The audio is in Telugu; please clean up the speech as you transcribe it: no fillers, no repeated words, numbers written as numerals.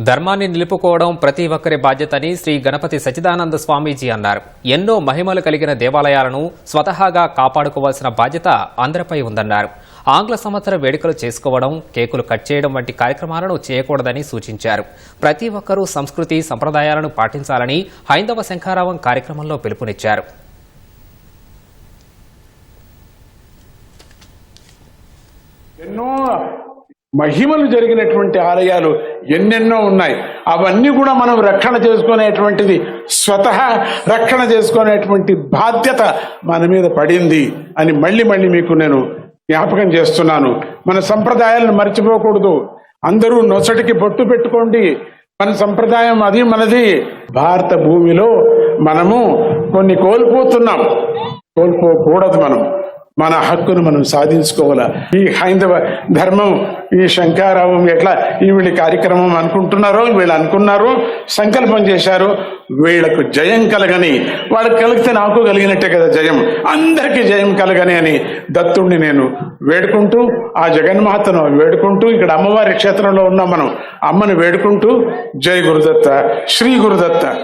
ధర్మాన్ని నిలుపుకోవడం ప్రతి ఒక్కరి బాధ్యతని శ్రీ గణపతి సచ్చిదానంద స్వామీజీ అన్నారు. ఎన్నో మహిమలు కలిగిన దేవాలయాలను స్వతహాగా కాపాడుకోవాల్సిన బాధ్యత అందరిపై ఉందన్నారు. ఆంగ్ల సంవత్సర వేడుకలు చేసుకోవడం, కేకులు కట్ చేయడం వంటి కార్యక్రమాలను చేయకూడదని సూచించారు. ప్రతి ఒక్కరూ సంస్కృతి సంప్రదాయాలను పాటించాలని హైందవ శంఖారావం కార్యక్రమంలో పిలుపునిచ్చారు. ఎన్నో మహిమలు జరిగినటువంటి ఆలయాలు ఎన్నెన్నో ఉన్నాయి. అవన్నీ కూడా మనం రక్షణ చేసుకునేటువంటిది, స్వతహా రక్షణ చేసుకునేటువంటి బాధ్యత మన మీద పడింది అని మళ్ళీ మీకు నేను జ్ఞాపకం చేస్తున్నాను. మన సంప్రదాయాలను మర్చిపోకూడదు. అందరూ నొసటికి బొట్టు పెట్టుకోండి. మన సంప్రదాయం అది మనది. భారత భూమిలో మనము కొన్ని కోల్పోతున్నాం. కోల్పోకూడదు. మన హక్కును మనం సాధించుకోవాలా. ఈ హైందవ ధర్మం, ఈ శంఖారావం ఎట్లా వీళ్ళ కార్యక్రమం అనుకుంటున్నారో, వీళ్ళు అనుకున్నారు, సంకల్పం చేశారు, వీళ్లకు జయం కలగని, వాళ్ళకి కలిగితే నాకు కలిగినట్టే కదా జయం, అందరికీ జయం కలగని అని దత్తుడిని నేను వేడుకుంటూ, ఆ జగన్మాతను వేడుకుంటూ, ఇక్కడ అమ్మవారి క్షేత్రంలో ఉన్నాం మనం, అమ్మను వేడుకుంటూ, జై గురుదత్త, శ్రీ గురుదత్త.